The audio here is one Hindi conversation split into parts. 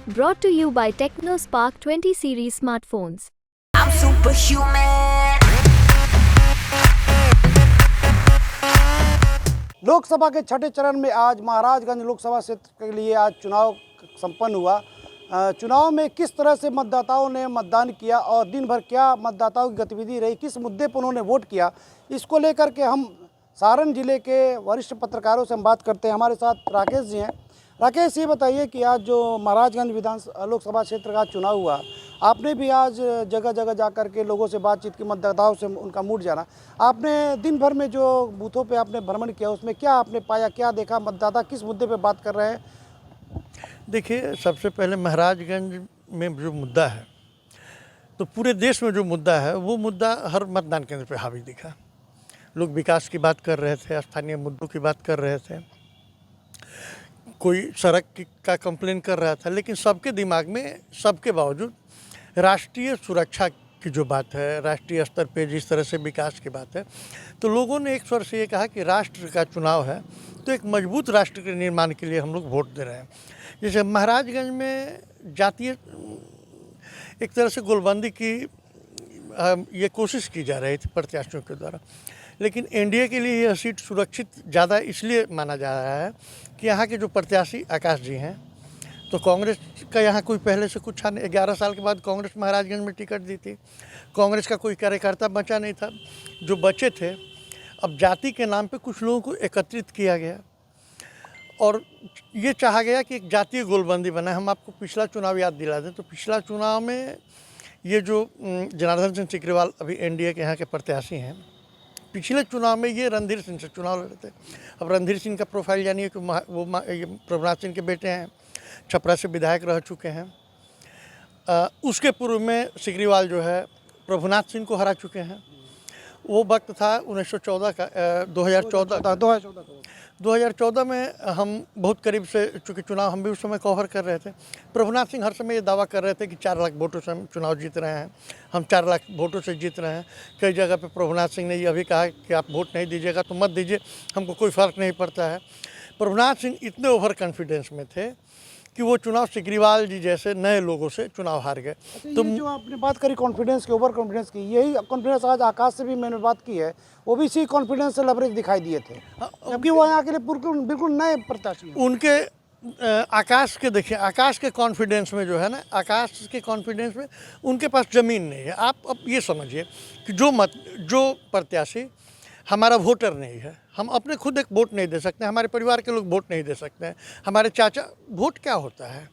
Brought to you by TechnoSpark 20 series smartphones. I'm superhuman. Lok Sabha के छठे चरण में आज महाराजगंज लोकसभा क्षेत्र के लिए आज चुनाव संपन्न हुआ। चुनाव में किस तरह से मतदाताओं ने मतदान किया और दिन भर क्या मतदाताओं की गतिविधि रही, किस मुद्दे पर उन्होंने वोट किया, इसको लेकर के हम सारण जिले के वरिष्ठ पत्रकारों से हम बात करते हैं। हमारे साथ राकेश जी हैं। राकेश, ये बताइए कि आज जो महाराजगंज लोकसभा क्षेत्र का चुनाव हुआ, आपने भी आज जगह जगह जा कर के लोगों से बातचीत की, मतदाताओं से उनका मूड जाना। आपने दिन भर में जो बूथों पे आपने भ्रमण किया, उसमें क्या आपने पाया, क्या देखा, मतदाता किस मुद्दे पे बात कर रहे हैं? देखिए, सबसे पहले महाराजगंज में जो मुद्दा है, तो पूरे देश में जो मुद्दा है वो मुद्दा हर मतदान केंद्र पे हावी दिखा। लोग विकास की बात कर रहे थे, स्थानीय मुद्दों की बात कर रहे थे, कोई सड़क का कंप्लेन कर रहा था, लेकिन सबके दिमाग में, सबके बावजूद राष्ट्रीय सुरक्षा की जो बात है, राष्ट्रीय स्तर पे जिस तरह से विकास की बात है, तो लोगों ने एक स्वर से ये कहा कि राष्ट्र का चुनाव है तो एक मजबूत राष्ट्र के निर्माण के लिए हम लोग वोट दे रहे हैं। जैसे महाराजगंज में जातीय एक तरह से गोलबंदी की ये कोशिश की जा रही थी प्रत्याशियों के द्वारा, लेकिन एनडीए के लिए यह सीट सुरक्षित ज़्यादा इसलिए माना जा रहा है कि यहाँ के जो प्रत्याशी आकाश जी हैं, तो कांग्रेस का यहाँ कोई पहले से कुछ 11 साल के बाद कांग्रेस महाराजगंज में टिकट दी थी। कांग्रेस का कोई कार्यकर्ता बचा नहीं था, जो बचे थे अब जाति के नाम पे कुछ लोगों को एकत्रित किया गया और ये चाहा गया कि एक जातीय गोलबंदी बना। हम आपको पिछला चुनाव याद दिला दें तो पिछला चुनाव में ये जो जनार्दन सिंह सिकरीवाल अभी एनडीए के यहाँ के प्रत्याशी हैं, पिछले चुनाव में ये रणधीर सिंह से चुनाव लड़े थे। अब रणधीर सिंह का प्रोफाइल जानिए कि वो प्रभुनाथ सिंह के बेटे हैं, छपरा से विधायक रह चुके हैं। उसके पूर्व में सिकरीवाल जो है प्रभुनाथ सिंह को हरा चुके हैं। वो वक्त था 1914 का, 2014 में हम बहुत करीब से, चूँकि चुनाव हम भी उस समय कवर कर रहे थे। प्रभुनाथ सिंह हर समय ये दावा कर रहे थे कि 4 लाख वोटों से हम चुनाव जीत रहे हैं, हम 4 लाख वोटों से जीत रहे हैं। कई जगह पे प्रभुनाथ सिंह ने ये अभी कहा कि आप वोट नहीं दीजिएगा तो मत दीजिए, हमको कोई फ़र्क नहीं पड़ता है। प्रभुनाथ सिंह इतने ओवर कॉन्फिडेंस में थे कि वो चुनाव सिकरीवाल जी जैसे नए लोगों से चुनाव हार गए। तो जो आपने बात करी कॉन्फिडेंस की, ओवर कॉन्फिडेंस की, यही कॉन्फिडेंस आज आकाश से भी मैंने बात की है, वो भी इसी कॉन्फिडेंस से लबरेज दिखाई दिए थे, जबकि वो यहाँ के लिए बिल्कुल नए प्रत्याशी हैं। उनके आकाश के देखिए, आकाश के कॉन्फिडेंस में जो है ना, आकाश के कॉन्फिडेंस में उनके पास ज़मीन नहीं है। आप अब ये समझिए कि जो प्रत्याशी हमारा वोटर नहीं है, हम अपने खुद एक वोट नहीं दे सकते, हमारे परिवार के लोग वोट नहीं दे सकते हैं, हमारे चाचा, वोट क्या होता है?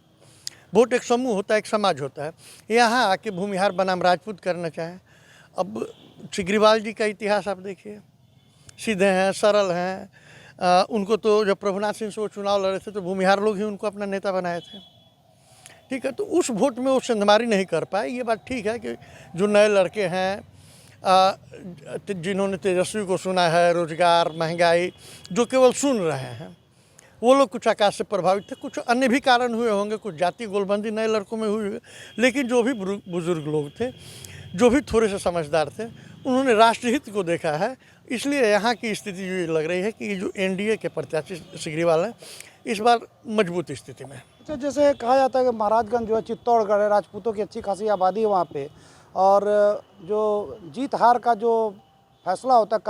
वोट एक समूह होता है, एक समाज होता है। यहाँ आके भूमिहार बनाम राजपूत करना चाहें। अब सिकरीवाल जी का इतिहास आप देखिए, सीधे हैं, सरल हैं। उनको तो जब प्रभुनाथ सिंह से वो चुनाव लड़े थे तो भूमिहार लोग ही उनको अपना नेता बनाए थे, ठीक है। तो उस वोट में वो सिंधमारी नहीं कर पाए। ये बात ठीक है कि जो नए लड़के हैं, जिन्होंने तेजस्वी को सुना है, रोजगार, महंगाई, जो केवल सुन रहे हैं, वो लोग कुछ आकाश से प्रभावित थे। कुछ अन्य भी कारण हुए होंगे, कुछ जातीय गोलबंदी नए लड़कों में हुई, लेकिन जो भी बुजुर्ग लोग थे, जो भी थोड़े से समझदार थे, उन्होंने राष्ट्रहित को देखा है। इसलिए यहाँ की स्थिति जो ये लग रही है कि ये जो एनडीए के प्रत्याशी सिकरीवाल हैं, इस बार मजबूत स्थिति में। अच्छा, जैसे कहा जाता है कि महाराजगंज जो है चित्तौड़गढ़ है, राजपूतों की अच्छी खासी आबादी है वहाँ पे, और जो जीत हार का जो फैसला होता है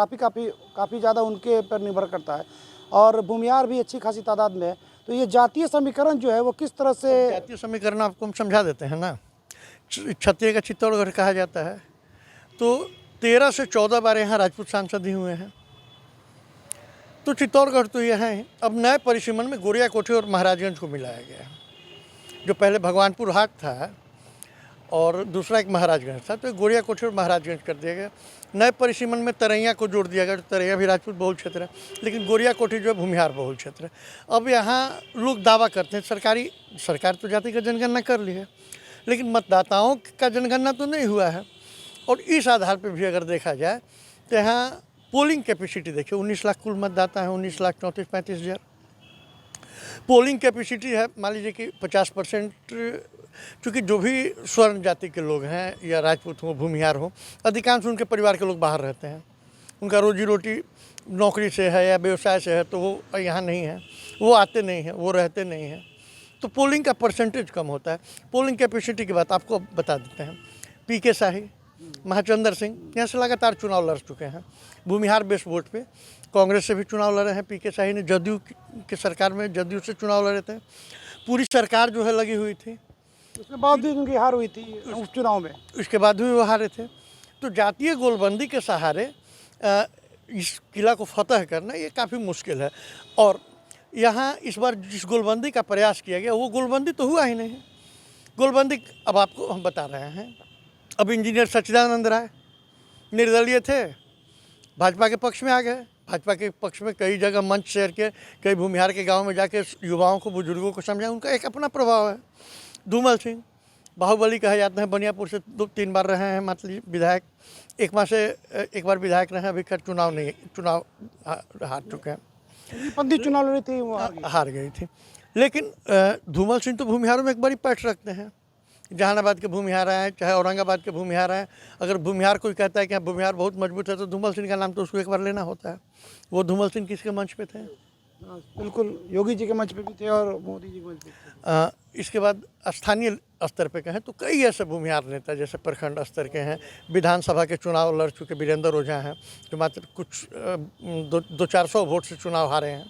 काफ़ी ज़्यादा उनके पर निर्भर करता है, और भूमिहार भी अच्छी खासी तादाद में है। तो ये जातीय समीकरण जो है वो किस तरह से? जातीय समीकरण आपको हम समझा देते हैं ना। क्षत्रिय का चित्तौड़गढ़ कहा जाता है, तो 13 से 14 बार यहाँ राजपूत सांसद ही हुए हैं, तो चित्तौड़गढ़ तो यह है। अब नए परिसीमन में गोरिया कोठी और महाराजगंज को मिलाया गया। जो पहले भगवानपुर हाट था और दूसरा एक महाराजगंज था, तो गोरिया कोठी और महाराजगंज कर दिया गया। नए परिसीमन में तरैया को जोड़ दिया गया, तो तरैया भी राजपूत बहुल क्षेत्र है, लेकिन गोरिया कोठी जो है भूमिहार बहुल क्षेत्र है। अब यहाँ लोग दावा करते हैं सरकार तो जाति का जनगणना कर ली है, लेकिन मतदाताओं का जनगणना तो नहीं हुआ है। और इस आधार पर भी अगर देखा जाए तो यहाँ पोलिंग कैपेसिटी देखिए, 19 लाख कुल मतदाता हैं, 19,34,35,000 पोलिंग कैपेसिटी है। मान लीजिए कि 50%, चूँकि जो भी स्वर्ण जाति के लोग हैं या राजपूत हों, भूमिहार हों, अधिकांश उनके परिवार के लोग बाहर रहते हैं, उनका रोजी रोटी नौकरी से है या व्यवसाय से है, तो वो यहाँ नहीं है, वो आते नहीं हैं, वो रहते नहीं हैं। तो पोलिंग का परसेंटेज कम होता है। पोलिंग कैपेसिटी की बात आपको बता देते हैं। पीके शाही, महाचंद्र सिंह यहाँ से लगातार चुनाव लड़ चुके हैं भूमिहार बेस वोट पे। कांग्रेस से भी चुनाव लड़े हैं। पीके शाही ने जदयू की सरकार में जदयू से चुनाव लड़े थे। पूरी सरकार जो है लगी हुई थी, उसके बाद भी उनकी हार हुई थी उपचुनाव में। उसके बाद भी वो हारे थे। तो जातीय गोलबंदी के सहारे इस किला को फतह करना ये काफ़ी मुश्किल है। और यहाँ इस बार जिस गोलबंदी का प्रयास किया गया वो गोलबंदी तो हुआ ही नहीं है। गोलबंदी अब आपको हम बता रहे हैं। अब इंजीनियर सच्चिदानंद राय निर्दलीय थे, भाजपा के पक्ष में आ गए। भाजपा के पक्ष में कई जगह मंच शेयर के, कई भूमिहार के गांव में जाके युवाओं को, बुजुर्गों को समझाया। उनका एक अपना प्रभाव है। धूमल सिंह बाहुबली कहे जाते हैं, बनियापुर से 2-3 बार रहे हैं मातली विधायक। एक बार विधायक रहे हैं। अभी खैर चुनाव हार चुके हैं। पंथी चुनाव लड़ी थी, वो हार गई थी। लेकिन धूमल सिंह तो भूमिहारों में एक बार ही पैठ रखते हैं। जहानाबाद के भूमिहार आए, चाहे औरंगाबाद के भूमिहार आए। अगर भूमिहार कोई कहता है कि हाँ भूमिहार बहुत मजबूत है तो धूमल सिंह का नाम तो उसको एक बार लेना होता है। वो धूमल सिंह किसके मंच पे थे? बिल्कुल योगी जी के मंच पे भी थे और मोदी जी के मंच पे थे। इसके बाद स्थानीय स्तर पे कहें तो कई ऐसे भूमिहार नेता जैसे प्रखंड स्तर के हैं, विधानसभा के चुनाव लड़ चुके वीरेंद्र ओझा हैं जो मात्र कुछ 200-400 वोट से चुनाव हारे हैं।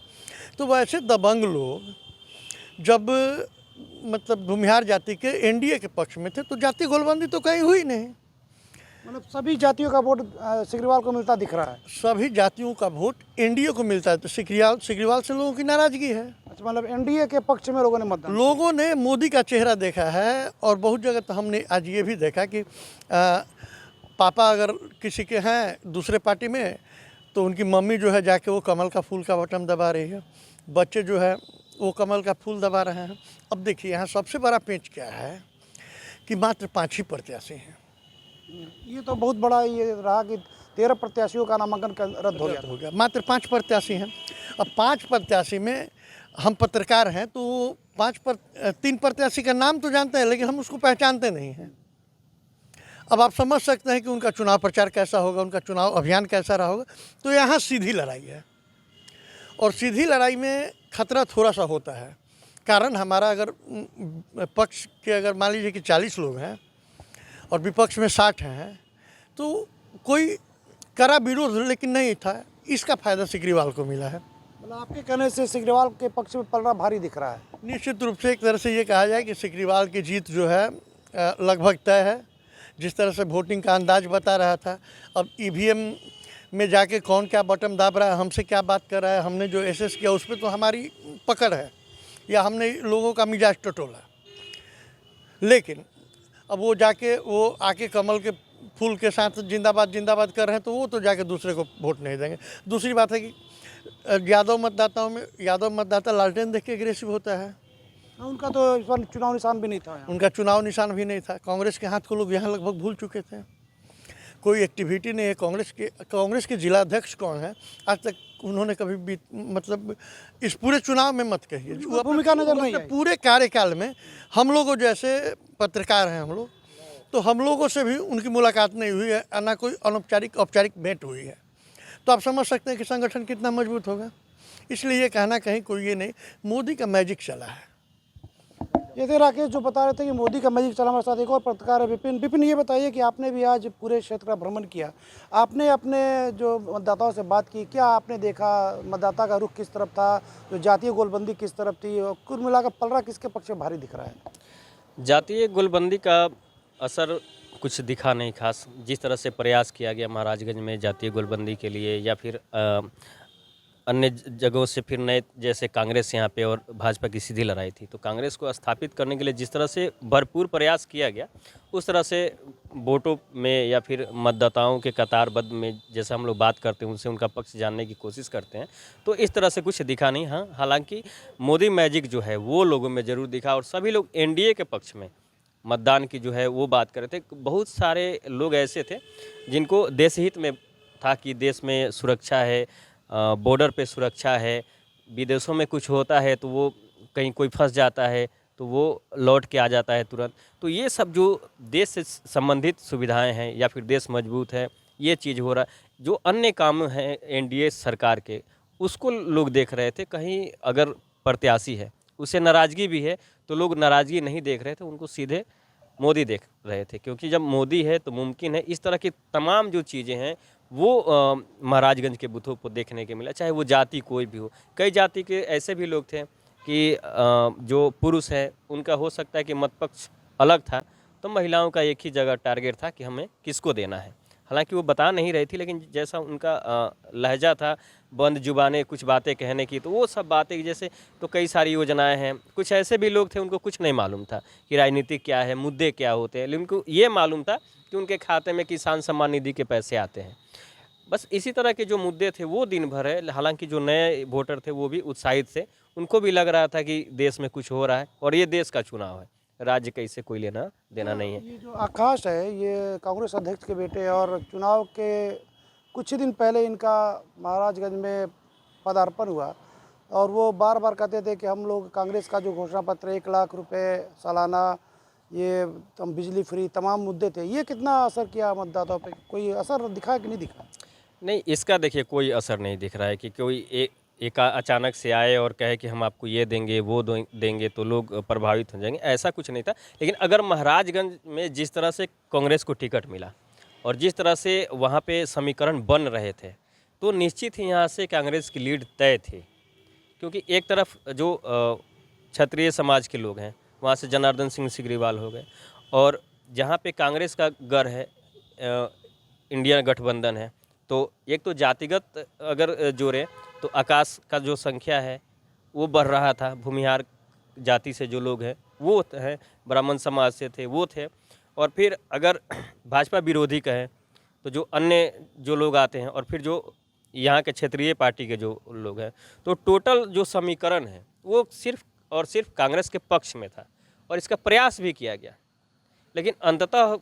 तो वैसे दबंग लोग जब मतलब भूमिहार जाति के एनडीए के पक्ष में थे तो जातीय गोलबंदी तो कहीं हुई नहीं। मतलब सभी जातियों का वोट सिग्रीवाल को मिलता दिख रहा है। सभी जातियों का वोट एनडीए को मिलता है। तो सिग्रीवाल से लोगों की नाराजगी है। अच्छा, मतलब एनडीए के पक्ष में लोगों ने मतदान, लोगों ने मोदी का चेहरा देखा है। और बहुत जगह तो हमने आज ये भी देखा कि पापा अगर किसी के हैं दूसरे पार्टी में तो उनकी मम्मी जो है जाके वो कमल का फूल का बटन दबा रही है। बच्चे जो है वो कमल का फूल दबा रहे हैं। अब देखिए यहाँ सबसे बड़ा पेंच क्या है कि मात्र 5 ही प्रत्याशी हैं। ये तो बहुत बड़ा ये रहा कि 13 प्रत्याशियों का नामांकन रद्द हो गया। मात्र 5 प्रत्याशी हैं। अब 5 प्रत्याशी में हम पत्रकार हैं तो 3 प्रत्याशी का नाम तो जानते हैं लेकिन हम उसको पहचानते नहीं हैं। अब आप समझ सकते हैं कि उनका चुनाव प्रचार कैसा होगा, उनका चुनाव अभियान कैसा रहा होगा। तो यहाँ सीधी लड़ाई है और सीधी लड़ाई में खतरा थोड़ा सा होता है। कारण हमारा अगर पक्ष के अगर मान लीजिए कि 40 लोग हैं और विपक्ष में 60 हैं तो कोई कड़ा विरोध लेकिन नहीं था। इसका फायदा सिग्रीवाल को मिला है। मतलब आपके कहने से सिग्रीवाल के पक्ष में पलड़ा भारी दिख रहा है। निश्चित रूप से एक तरह से ये कहा जाए कि सिग्रीवाल की जीत जो है लगभग तय है। जिस तरह से वोटिंग का अंदाज बता रहा था, अब ईवीएम में जाके कौन क्या बटन दाब रहा है, हमसे क्या बात कर रहा है, हमने जो एसएस किया उस पर तो हमारी पकड़ है या हमने लोगों का मिजाज टटोला। लेकिन अब वो जाके वो आके कमल के फूल के साथ जिंदाबाद जिंदाबाद कर रहे हैं तो वो तो जाके दूसरे को वोट नहीं देंगे। दूसरी बात है कि यादव मतदाता लालटेन देख के एग्रेसिव होता है। उनका तो इस बार चुनाव निशान भी नहीं था। उनका चुनाव निशान भी नहीं था। कांग्रेस के हाथ को लोग यहाँ लगभग भूल चुके थे। कोई एक्टिविटी नहीं है। कांग्रेस के जिला अध्यक्ष कौन है आज तक उन्होंने कभी भी मतलब इस पूरे चुनाव में मत कहिए भूमिका नजर नहीं आई। पूरे कार्यकाल में हम लोगों जैसे पत्रकार हैं हम लोग तो हम लोगों से भी उनकी मुलाकात नहीं हुई है, ना कोई औपचारिक भेंट हुई है। तो आप समझ सकते हैं कि संगठन कितना मजबूत होगा। इसलिए ये कहना कहीं कोई ये नहीं, मोदी का मैजिक चला है। ये थे राकेश जो बता रहे थे कि मोदी का मैजिक चला। हमारे साथ एक और पत्रकार है विपिन। ये बताइए कि आपने भी आज पूरे क्षेत्र का भ्रमण किया, आपने अपने जो मतदाताओं से बात की, क्या आपने देखा मतदाता का रुख किस तरफ था, जो जातीय गोलबंदी किस तरफ थी, और कुल मिलाकर पलड़ा किसके पक्ष में भारी दिख रहा है? जातीय गोलबंदी का असर कुछ दिखा नहीं खास। जिस तरह से प्रयास किया गया महाराजगंज में जातीय गोलबंदी के लिए या फिर अन्य जगहों से फिर नए जैसे कांग्रेस यहाँ पे और भाजपा की सीधी लड़ाई थी, तो कांग्रेस को स्थापित करने के लिए जिस तरह से भरपूर प्रयास किया गया उस तरह से वोटों में या फिर मतदाताओं के कतारबद्ध में जैसा हम लोग बात करते हैं उनसे उनका पक्ष जानने की कोशिश करते हैं तो इस तरह से कुछ दिखा नहीं। हाँ, हालांकि मोदी मैजिक जो है वो लोगों में ज़रूर दिखा और सभी लोग एनडीए के पक्ष में मतदान की जो है वो बात कर रहे थे। बहुत सारे लोग ऐसे थे जिनको देश हित में था कि देश में सुरक्षा है, बॉर्डर पे सुरक्षा है, विदेशों में कुछ होता है तो वो कहीं कोई फंस जाता है तो वो लौट के आ जाता है तुरंत। तो ये सब जो देश से संबंधित सुविधाएं हैं या फिर देश मजबूत है ये चीज़ हो रहा है। जो अन्य काम हैं एनडीए सरकार के उसको लोग देख रहे थे, कहीं अगर प्रत्याशी है उससे नाराज़गी भी है, तो लोग नाराज़गी नहीं देख रहे थे, उनको सीधे मोदी देख रहे थे, क्योंकि जब मोदी है तो मुमकिन है इस तरह की तमाम जो चीज़ें हैं वो महाराजगंज के बूथों पर देखने के मिला, चाहे वो जाति कोई भी हो। कई जाति के ऐसे भी लोग थे कि जो पुरुष हैं उनका हो सकता है कि मतपक्ष अलग था, तो महिलाओं का एक ही जगह टारगेट था कि हमें किसको देना है। हालांकि वो बता नहीं रही थी, लेकिन जैसा उनका लहजा था, बंद जुबानें कुछ बातें कहने की, तो वो सब बातें जैसे, तो कई सारी योजनाएं हैं। कुछ ऐसे भी लोग थे उनको कुछ नहीं मालूम था कि राजनीति क्या है, मुद्दे क्या होते हैं, लेकिन उनको ये मालूम था कि उनके खाते में किसान सम्मान निधि के पैसे आते हैं। बस इसी तरह के जो मुद्दे थे वो दिन भर है। हालांकि जो नए वोटर थे वो भी उत्साहित थे, उनको भी लग रहा था कि देश में कुछ हो रहा है और ये देश का चुनाव है, राज्य का इससे कोई लेना देना नहीं है। ये जो आकाश है ये कांग्रेस अध्यक्ष के बेटे, और चुनाव के कुछ ही दिन पहले इनका महाराजगंज में पदार्पण हुआ और वो बार बार कहते थे कि हम लोग कांग्रेस का जो घोषणा पत्र 1 लाख रुपए सालाना, ये बिजली फ्री, तमाम मुद्दे थे, ये कितना असर किया मतदाताओं पे? कोई असर दिखा कि नहीं दिखा? नहीं, इसका देखिए कोई असर नहीं दिख रहा है कि कोई एक अचानक से आए और कहे कि हम आपको ये देंगे वो देंगे तो लोग प्रभावित हो जाएंगे, ऐसा कुछ नहीं था। लेकिन अगर महाराजगंज में जिस तरह से कांग्रेस को टिकट मिला और जिस तरह से वहाँ पे समीकरण बन रहे थे, तो निश्चित ही यहाँ से कांग्रेस की लीड तय थी। क्योंकि एक तरफ जो क्षत्रिय समाज के लोग हैं, वहाँ से जनार्दन सिंह सिग्रीवाल हो गए, और जहाँ पे कांग्रेस का गढ़ है, इंडिया गठबंधन है, तो एक तो जातिगत अगर जोड़े तो आकाश का जो संख्या है वो बढ़ रहा था, भूमिहार जाति से जो लोग हैं वो हैं, ब्राह्मण समाज से थे वो थे, और फिर अगर भाजपा विरोधी कहें तो जो अन्य जो लोग आते हैं, और फिर जो यहाँ के क्षेत्रीय पार्टी के जो लोग हैं, तो टोटल जो समीकरण है वो सिर्फ और सिर्फ कांग्रेस के पक्ष में था, और इसका प्रयास भी किया गया, लेकिन अंततः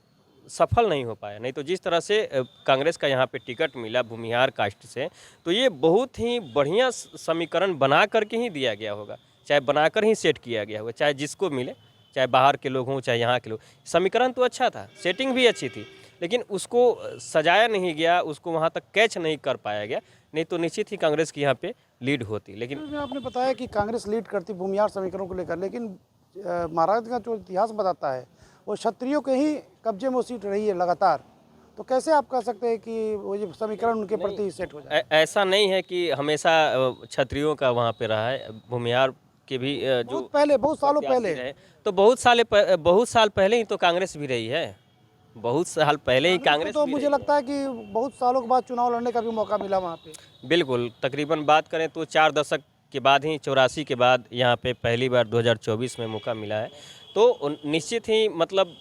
सफल नहीं हो पाया। नहीं तो जिस तरह से कांग्रेस का यहाँ पे टिकट मिला भूमिहार कास्ट से, तो ये बहुत ही बढ़िया समीकरण बना करके ही दिया गया होगा, चाहे बनाकर ही सेट किया गया होगा, चाहे जिसको मिले, चाहे बाहर के लोग हों चाहे यहाँ के लोग। समीकरण तो अच्छा था, सेटिंग भी अच्छी थी, लेकिन उसको सजाया नहीं गया, उसको वहाँ तक कैच नहीं कर पाया गया, नहीं तो निश्चित ही कांग्रेस की यहाँ पे लीड होती। लेकिन आपने बताया कि कांग्रेस लीड करती भूमिहार समीकरणों को लेकर, लेकिन महाराज का जो इतिहास बताता है वो क्षत्रियों के ही कब्जे में सीट रही है लगातार, तो कैसे आप कह सकते हैं कि वो ये समीकरण उनके प्रति सेट हो जाए? ऐसा नहीं है कि हमेशा क्षत्रियों का वहाँ पे रहा है, भूमिहार के भी जो बहुत सालों पहले रहे, तो बहुत साल पहले ही तो कांग्रेस भी रही है, बहुत साल पहले ही कांग्रेस तो भी मुझे रही। लगता है कि बहुत सालों के बाद चुनाव लड़ने का भी मौका मिला वहाँ पे। बिल्कुल, तकरीबन बात करें तो 4 दशक के बाद ही, 84 के बाद यहाँ पे पहली बार 2024 में मौका मिला है। तो निश्चित ही मतलब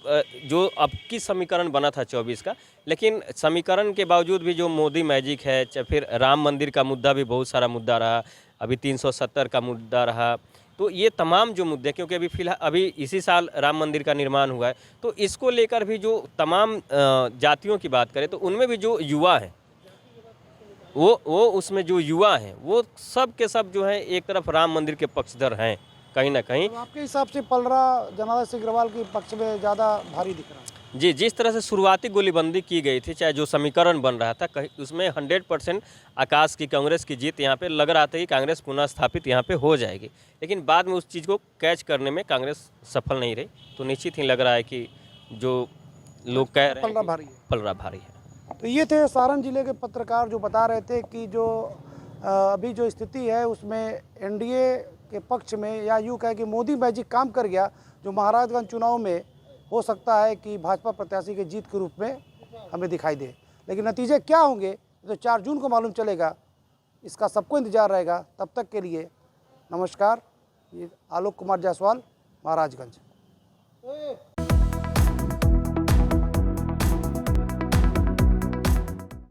जो अब की समीकरण बना था 24 का, लेकिन समीकरण के बावजूद भी जो मोदी मैजिक है, फिर राम मंदिर का मुद्दा भी बहुत सारा मुद्दा रहा, अभी 370 का मुद्दा रहा, तो ये तमाम जो मुद्दे, क्योंकि अभी फिलहाल अभी इसी साल राम मंदिर का निर्माण हुआ है, तो इसको लेकर भी जो तमाम जातियों की बात करें तो उनमें भी जो युवा हैं, वो उसमें जो युवा हैं वो सब के सब जो है एक तरफ राम मंदिर के पक्षधर हैं कहीं ना कहीं। तो आपके हिसाब से पलरा जनार्दन सिंह अग्रवाल के पक्ष में ज़्यादा भारी दिख रहा है? जी, जिस तरह से शुरुआती गोलीबंदी की गई थी, चाहे जो समीकरण बन रहा था, कहीं उसमें 100% आकाश की कांग्रेस की जीत यहाँ पे लग रहा था कि कांग्रेस पुनः स्थापित यहाँ पे हो जाएगी, लेकिन बाद में उस चीज़ को कैच करने में कांग्रेस सफल नहीं रही। तो निश्चित ही लग रहा है कि जो लोग कह रहे हैं पलरा भारी है। तो ये थे सारण जिले के पत्रकार जो बता रहे थे कि जो अभी जो स्थिति है उसमें एनडीए के पक्ष में, या यूँ कहे कि मोदी मैजिक काम कर गया, जो महाराजगंज चुनाव में हो सकता है कि भाजपा प्रत्याशी के जीत के रूप में हमें दिखाई दे। लेकिन नतीजे क्या होंगे तो 4 जून को मालूम चलेगा, इसका सबको इंतजार रहेगा। तब तक के लिए नमस्कार। ये आलोक कुमार जायसवाल, महाराजगंज।